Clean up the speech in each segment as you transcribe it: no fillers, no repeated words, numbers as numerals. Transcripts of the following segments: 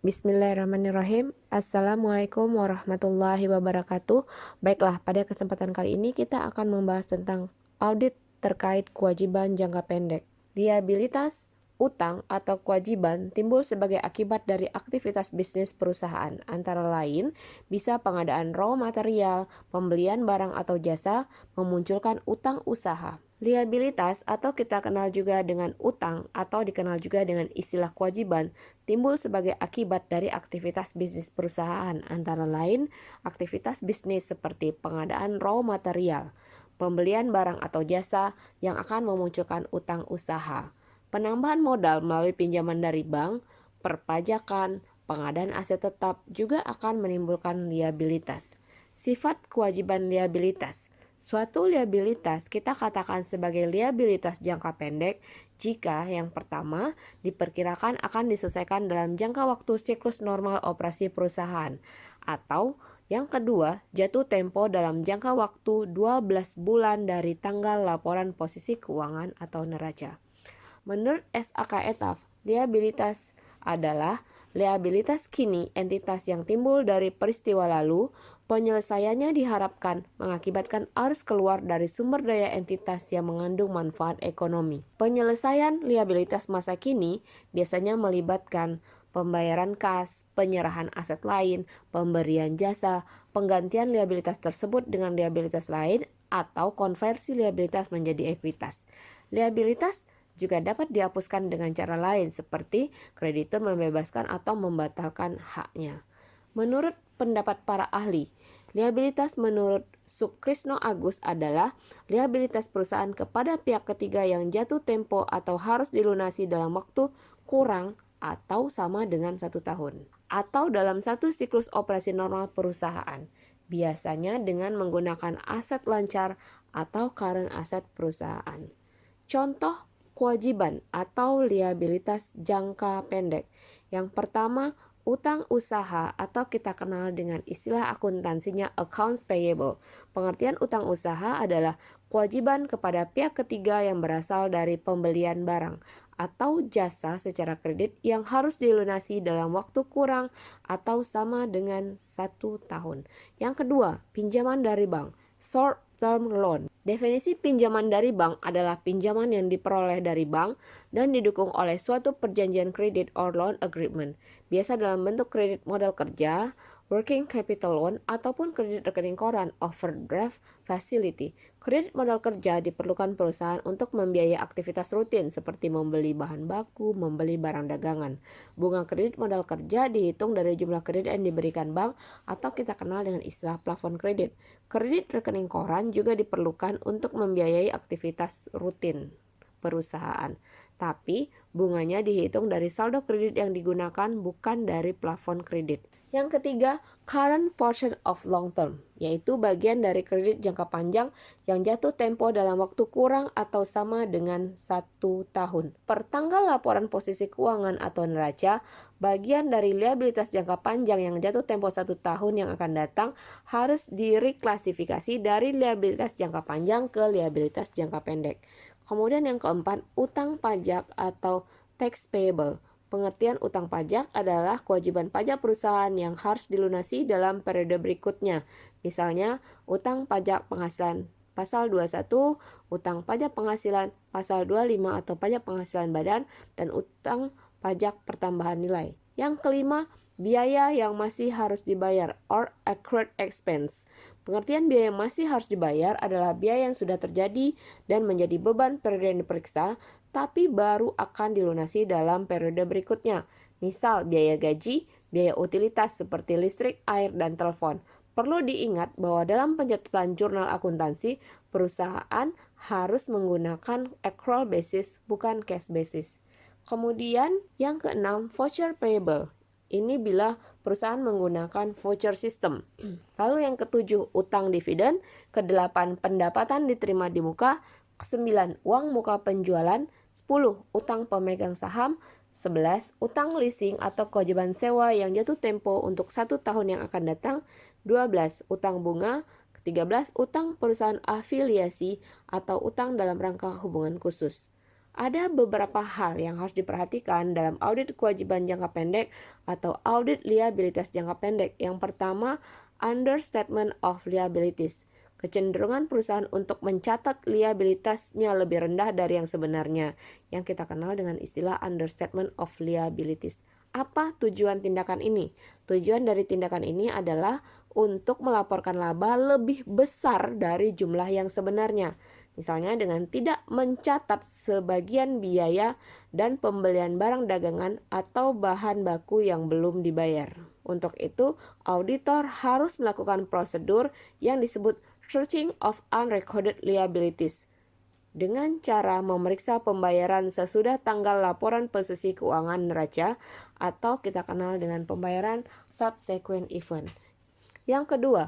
Bismillahirrahmanirrahim. Assalamualaikum warahmatullahi wabarakatuh. Baiklah, pada kesempatan kali ini kita akan membahas tentang audit terkait kewajiban jangka pendek. Liabilitas, utang, atau kewajiban timbul sebagai akibat dari aktivitas bisnis perusahaan, antara lain bisa pengadaan raw material, pembelian barang atau jasa, memunculkan utang usaha. Liabilitas atau kita kenal juga dengan utang atau dikenal juga dengan istilah kewajiban timbul sebagai akibat dari aktivitas bisnis perusahaan, antara lain aktivitas bisnis seperti pengadaan raw material, pembelian barang atau jasa yang akan memunculkan utang usaha, penambahan modal melalui pinjaman dari bank, perpajakan, pengadaan aset tetap juga akan menimbulkan liabilitas. Sifat kewajiban liabilitas. Suatu liabilitas kita katakan sebagai liabilitas jangka pendek jika yang pertama diperkirakan akan diselesaikan dalam jangka waktu siklus normal operasi perusahaan, atau yang kedua jatuh tempo dalam jangka waktu 12 bulan dari tanggal laporan posisi keuangan atau neraca. Menurut SAK Etaf, liabilitas adalah liabilitas kini entitas yang timbul dari peristiwa lalu. Penyelesaiannya diharapkan mengakibatkan arus keluar dari sumber daya entitas yang mengandung manfaat ekonomi. Penyelesaian liabilitas masa kini biasanya melibatkan pembayaran kas, penyerahan aset lain, pemberian jasa, penggantian liabilitas tersebut dengan liabilitas lain, atau konversi liabilitas menjadi ekuitas. Liabilitas juga dapat dihapuskan dengan cara lain seperti kreditur membebaskan atau membatalkan haknya. Menurut pendapat para ahli, liabilitas menurut Sukrisno Agus adalah liabilitas perusahaan kepada pihak ketiga yang jatuh tempo atau harus dilunasi dalam waktu kurang atau sama dengan 1 tahun, atau dalam satu siklus operasi normal perusahaan, biasanya dengan menggunakan aset lancar atau current asset perusahaan. Contoh kewajiban atau liabilitas jangka pendek. Yang pertama, utang usaha atau kita kenal dengan istilah akuntansinya accounts payable. Pengertian utang usaha adalah kewajiban kepada pihak ketiga yang berasal dari pembelian barang atau jasa secara kredit yang harus dilunasi dalam waktu kurang atau sama dengan 1 tahun. Yang kedua, pinjaman dari bank, short term loan. Definisi pinjaman dari bank adalah pinjaman yang diperoleh dari bank dan didukung oleh suatu perjanjian kredit or loan agreement, biasa dalam bentuk kredit modal kerja, working capital loan, ataupun kredit rekening koran, overdraft facility. Kredit modal kerja diperlukan perusahaan untuk membiayai aktivitas rutin seperti membeli bahan baku, membeli barang dagangan. Bunga kredit modal kerja dihitung dari jumlah kredit yang diberikan bank atau kita kenal dengan istilah plafon kredit. Kredit rekening koran juga diperlukan untuk membiayai aktivitas rutin perusahaan, tapi bunganya dihitung dari saldo kredit yang digunakan, bukan dari plafon kredit. Yang ketiga, current portion of long term, yaitu bagian dari kredit jangka panjang yang jatuh tempo dalam waktu kurang atau sama dengan 1 tahun. Per tanggal laporan posisi keuangan atau neraca, bagian dari liabilitas jangka panjang yang jatuh tempo 1 tahun yang akan datang harus direklasifikasi dari liabilitas jangka panjang ke liabilitas jangka pendek. Kemudian yang keempat, utang pajak atau tax payable. Pengertian utang pajak adalah kewajiban pajak perusahaan yang harus dilunasi dalam periode berikutnya. Misalnya, utang pajak penghasilan pasal 21, utang pajak penghasilan pasal 25 atau pajak penghasilan badan, dan utang pajak pertambahan nilai. Yang kelima, biaya yang masih harus dibayar or accrued expense. Pengertian biaya yang masih harus dibayar adalah biaya yang sudah terjadi dan menjadi beban periode yang diperiksa, tapi baru akan dilunasi dalam periode berikutnya. Misal biaya gaji, biaya utilitas seperti listrik, air, dan telepon. Perlu diingat bahwa dalam pencatatan jurnal akuntansi, perusahaan harus menggunakan accrual basis, bukan cash basis. Kemudian yang keenam, voucher payable. Ini bila perusahaan menggunakan voucher system. Lalu yang ketujuh, utang dividen. Kedelapan, pendapatan diterima di muka. Kesembilan, uang muka penjualan. 10. Utang pemegang saham. 11. Utang leasing atau kewajiban sewa yang jatuh tempo untuk 1 tahun yang akan datang. 12. Utang bunga. 13. Utang perusahaan afiliasi atau utang dalam rangka hubungan khusus. Ada beberapa hal yang harus diperhatikan dalam audit kewajiban jangka pendek atau audit liabilitas jangka pendek. Yang pertama, understatement of liabilities. Kecenderungan perusahaan untuk mencatat liabilitasnya lebih rendah dari yang sebenarnya, yang kita kenal dengan istilah understatement of liabilities. Apa tujuan tindakan ini? Tujuan dari tindakan ini adalah untuk melaporkan laba lebih besar dari jumlah yang sebenarnya. Misalnya dengan tidak mencatat sebagian biaya dan pembelian barang dagangan atau bahan baku yang belum dibayar. Untuk itu, auditor harus melakukan prosedur yang disebut searching of unrecorded liabilities dengan cara memeriksa pembayaran sesudah tanggal laporan posisi keuangan neraca atau kita kenal dengan pembayaran subsequent event. Yang kedua,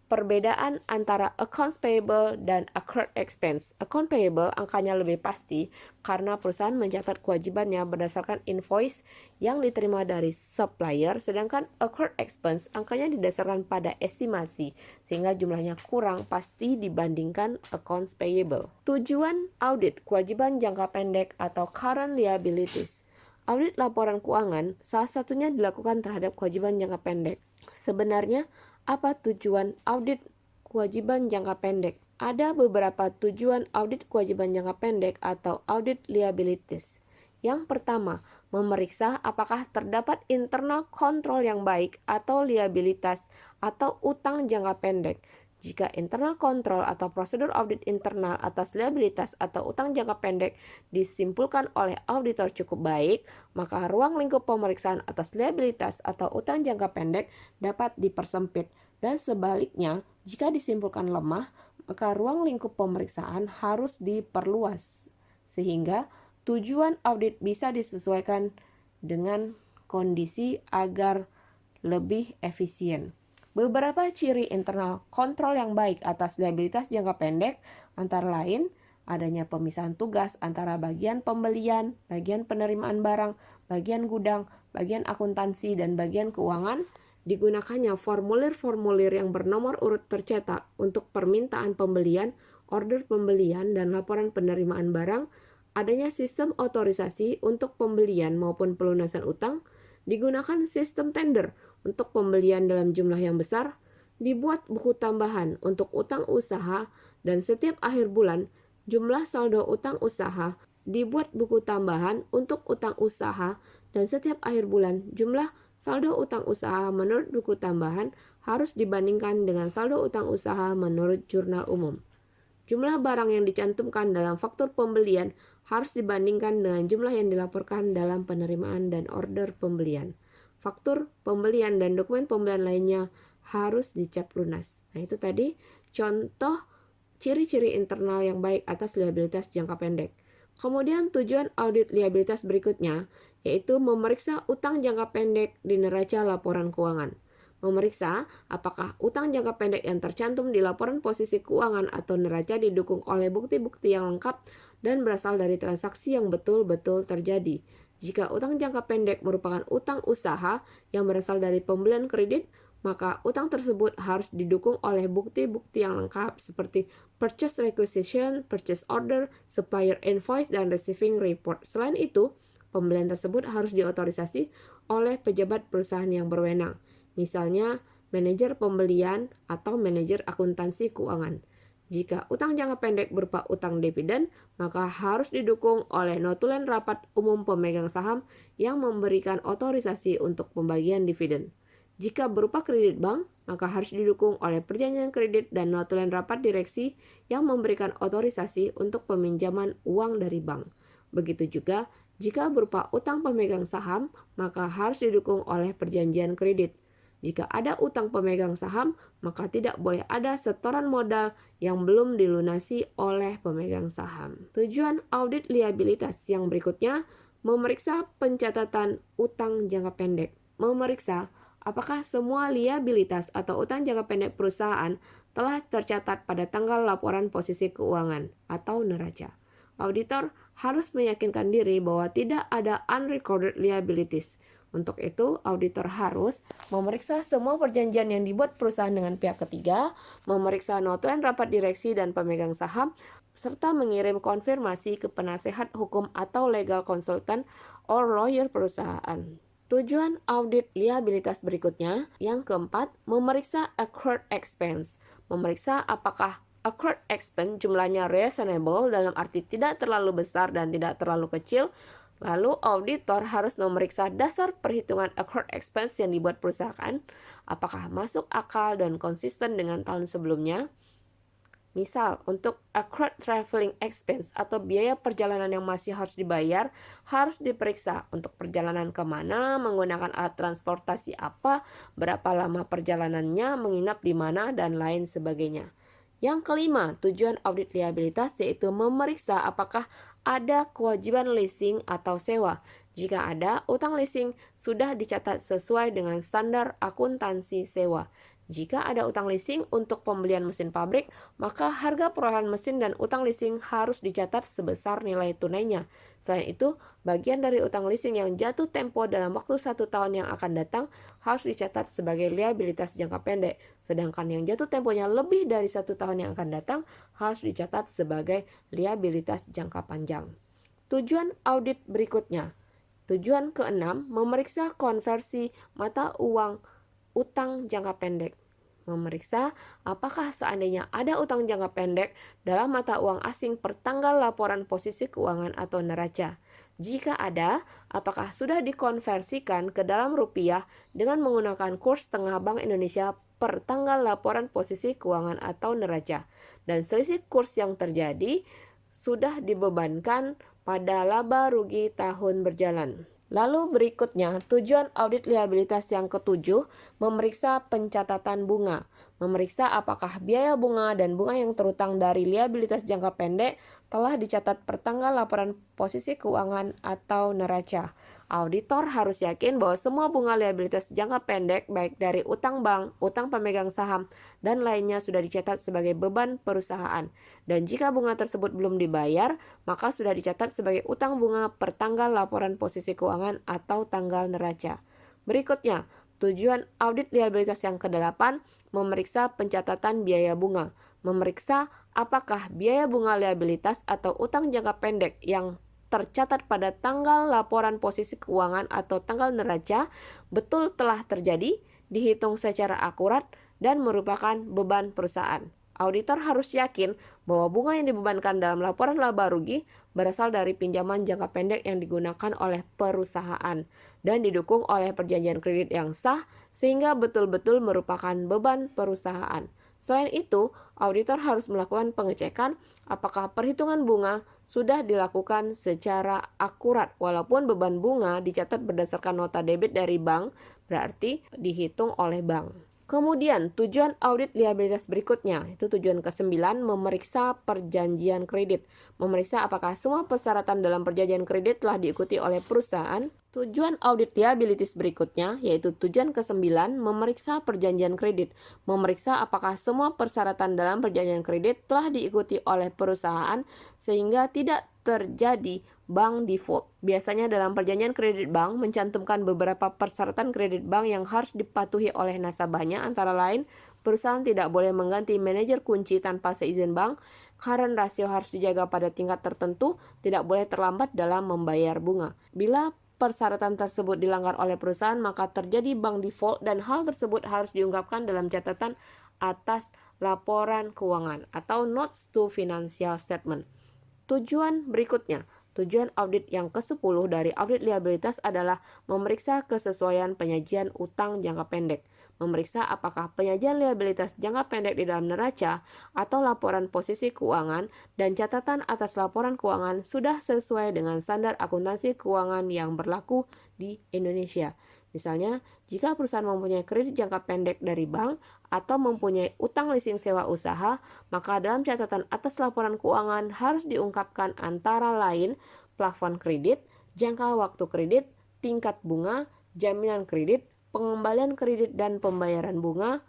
perbedaan antara accounts payable dan accrued expense. Account payable angkanya lebih pasti karena perusahaan mencatat kewajibannya berdasarkan invoice yang diterima dari supplier, sedangkan accrued expense angkanya didasarkan pada estimasi sehingga jumlahnya kurang pasti dibandingkan accounts payable. Tujuan audit kewajiban jangka pendek atau current liabilities. Audit laporan keuangan salah satunya dilakukan terhadap kewajiban jangka pendek. Sebenarnya apa tujuan audit kewajiban jangka pendek? Ada beberapa tujuan audit kewajiban jangka pendek atau audit liabilities. Yang pertama, memeriksa apakah terdapat internal control yang baik atau liabilitas atau utang jangka pendek. Jika internal control atau prosedur audit internal atas liabilitas atau utang jangka pendek disimpulkan oleh auditor cukup baik, maka ruang lingkup pemeriksaan atas liabilitas atau utang jangka pendek dapat dipersempit. Dan sebaliknya, jika disimpulkan lemah, maka ruang lingkup pemeriksaan harus diperluas. Sehingga tujuan audit bisa disesuaikan dengan kondisi agar lebih efisien. Beberapa ciri internal kontrol yang baik atas liabilitas jangka pendek antara lain adanya pemisahan tugas antara bagian pembelian, bagian penerimaan barang, bagian gudang, bagian akuntansi, dan bagian keuangan. Digunakannya formulir-formulir yang bernomor urut tercetak untuk permintaan pembelian, order pembelian, dan laporan penerimaan barang. Adanya sistem otorisasi untuk pembelian maupun pelunasan utang. Digunakan sistem tender untuk pembelian dalam jumlah yang besar, dibuat buku tambahan untuk utang usaha, dan setiap akhir bulan jumlah saldo utang usaha dibuat buku tambahan untuk utang usaha, dan setiap akhir bulan jumlah saldo utang usaha menurut buku tambahan harus dibandingkan dengan saldo utang usaha menurut jurnal umum. Jumlah barang yang dicantumkan dalam faktur pembelian harus dibandingkan dengan jumlah yang dilaporkan dalam penerimaan dan order pembelian. Faktur pembelian dan dokumen pembelian lainnya harus dicap lunas. Nah, itu tadi contoh ciri-ciri internal yang baik atas liabilitas jangka pendek. Kemudian tujuan audit liabilitas berikutnya yaitu memeriksa utang jangka pendek di neraca laporan keuangan. Memeriksa apakah utang jangka pendek yang tercantum di laporan posisi keuangan atau neraca didukung oleh bukti-bukti yang lengkap dan berasal dari transaksi yang betul-betul terjadi. Jika utang jangka pendek merupakan utang usaha yang berasal dari pembelian kredit, maka utang tersebut harus didukung oleh bukti-bukti yang lengkap seperti purchase requisition, purchase order, supplier invoice, dan receiving report. Selain itu, pembelian tersebut harus diotorisasi oleh pejabat perusahaan yang berwenang, misalnya manajer pembelian atau manajer akuntansi keuangan. Jika utang jangka pendek berupa utang dividen, maka harus didukung oleh notulen rapat umum pemegang saham yang memberikan otorisasi untuk pembagian dividen. Jika berupa kredit bank, maka harus didukung oleh perjanjian kredit dan notulen rapat direksi yang memberikan otorisasi untuk peminjaman uang dari bank. Begitu juga, jika berupa utang pemegang saham, maka harus didukung oleh perjanjian kredit. Jika ada utang pemegang saham, maka tidak boleh ada setoran modal yang belum dilunasi oleh pemegang saham. Tujuan audit liabilitas yang berikutnya, memeriksa pencatatan utang jangka pendek. Memeriksa apakah semua liabilitas atau utang jangka pendek perusahaan telah tercatat pada tanggal laporan posisi keuangan atau neraca. Auditor harus meyakinkan diri bahwa tidak ada unrecorded liabilities. Untuk itu, auditor harus memeriksa semua perjanjian yang dibuat perusahaan dengan pihak ketiga, memeriksa notulen rapat direksi dan pemegang saham, serta mengirim konfirmasi ke penasehat hukum atau legal consultant or lawyer perusahaan. Tujuan audit liabilitas berikutnya, yang keempat, memeriksa accrued expense. Memeriksa apakah accrued expense jumlahnya reasonable dalam arti tidak terlalu besar dan tidak terlalu kecil. Lalu auditor harus memeriksa dasar perhitungan accrued expense yang dibuat perusahaan, apakah masuk akal dan konsisten dengan tahun sebelumnya. Misal, untuk accrued traveling expense atau biaya perjalanan yang masih harus dibayar, harus diperiksa untuk perjalanan kemana, menggunakan alat transportasi apa, berapa lama perjalanannya, menginap di mana, dan lain sebagainya. Yang kelima, tujuan audit liabilitas yaitu memeriksa apakah ada kewajiban leasing atau sewa. Jika ada, utang leasing sudah dicatat sesuai dengan standar akuntansi sewa. Jika ada utang leasing untuk pembelian mesin pabrik, maka harga perolehan mesin dan utang leasing harus dicatat sebesar nilai tunainya. Selain itu, bagian dari utang leasing yang jatuh tempo dalam waktu 1 tahun yang akan datang harus dicatat sebagai liabilitas jangka pendek. Sedangkan yang jatuh temponya lebih dari 1 tahun yang akan datang harus dicatat sebagai liabilitas jangka panjang. Tujuan audit berikutnya. Tujuan keenam, memeriksa konversi mata uang utang jangka pendek. Memeriksa apakah seandainya ada utang jangka pendek dalam mata uang asing per tanggal laporan posisi keuangan atau neraca. Jika ada, apakah sudah dikonversikan ke dalam rupiah dengan menggunakan kurs tengah Bank Indonesia per tanggal laporan posisi keuangan atau neraca. Dan selisih kurs yang terjadi sudah dibebankan pada laba rugi tahun berjalan. Lalu berikutnya, tujuan audit liabilitas yang ketujuh, memeriksa pencatatan bunga. Memeriksa apakah biaya bunga dan bunga yang terutang dari liabilitas jangka pendek telah dicatat per tanggal laporan posisi keuangan atau neraca. Auditor harus yakin bahwa semua bunga liabilitas jangka pendek baik dari utang bank, utang pemegang saham, dan lainnya sudah dicatat sebagai beban perusahaan. Dan jika bunga tersebut belum dibayar, maka sudah dicatat sebagai utang bunga per tanggal laporan posisi keuangan atau tanggal neraca. Berikutnya, tujuan audit liabilitas yang ke-8, memeriksa pencatatan biaya bunga. Memeriksa apakah biaya bunga liabilitas atau utang jangka pendek yang tercatat pada tanggal laporan posisi keuangan atau tanggal neraca betul telah terjadi, dihitung secara akurat, dan merupakan beban perusahaan. Auditor harus yakin bahwa bunga yang dibebankan dalam laporan laba rugi berasal dari pinjaman jangka pendek yang digunakan oleh perusahaan dan didukung oleh perjanjian kredit yang sah sehingga betul-betul merupakan beban perusahaan. Selain itu, auditor harus melakukan pengecekan apakah perhitungan bunga sudah dilakukan secara akurat. Walaupun beban bunga dicatat berdasarkan nota debit dari bank, berarti dihitung oleh bank. Kemudian tujuan audit liabilitas berikutnya, itu tujuan ke-9, memeriksa perjanjian kredit. Memeriksa apakah semua persyaratan dalam perjanjian kredit telah diikuti oleh perusahaan. Tujuan audit liabilities berikutnya, yaitu tujuan ke-9, memeriksa perjanjian kredit. Memeriksa apakah semua persyaratan dalam perjanjian kredit telah diikuti oleh perusahaan sehingga tidak terjadi bank default. Biasanya dalam perjanjian kredit bank mencantumkan beberapa persyaratan kredit bank yang harus dipatuhi oleh nasabahnya, antara lain perusahaan tidak boleh mengganti manajer kunci tanpa seizin bank, current ratio harus dijaga pada tingkat tertentu, tidak boleh terlambat dalam membayar bunga. Bila persyaratan tersebut dilanggar oleh perusahaan, maka terjadi bank default dan hal tersebut harus diungkapkan dalam catatan atas laporan keuangan atau notes to financial statement. Tujuan berikutnya, tujuan audit yang ke-10 dari audit liabilitas adalah memeriksa kesesuaian penyajian utang jangka pendek. Memeriksa apakah penyajian liabilitas jangka pendek di dalam neraca atau laporan posisi keuangan dan catatan atas laporan keuangan sudah sesuai dengan standar akuntansi keuangan yang berlaku di Indonesia. Misalnya, jika perusahaan mempunyai kredit jangka pendek dari bank atau mempunyai utang leasing sewa usaha, maka dalam catatan atas laporan keuangan harus diungkapkan antara lain plafon kredit, jangka waktu kredit, tingkat bunga, jaminan kredit, pengembalian kredit dan pembayaran bunga,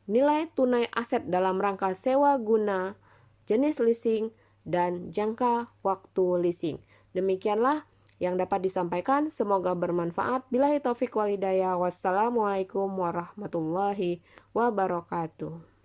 nilai tunai aset dalam rangka sewa guna, jenis leasing, dan jangka waktu leasing. Demikianlah yang dapat disampaikan, semoga bermanfaat. Billahi taufiq wal hidayah. Wassalamualaikum warahmatullahi wabarakatuh.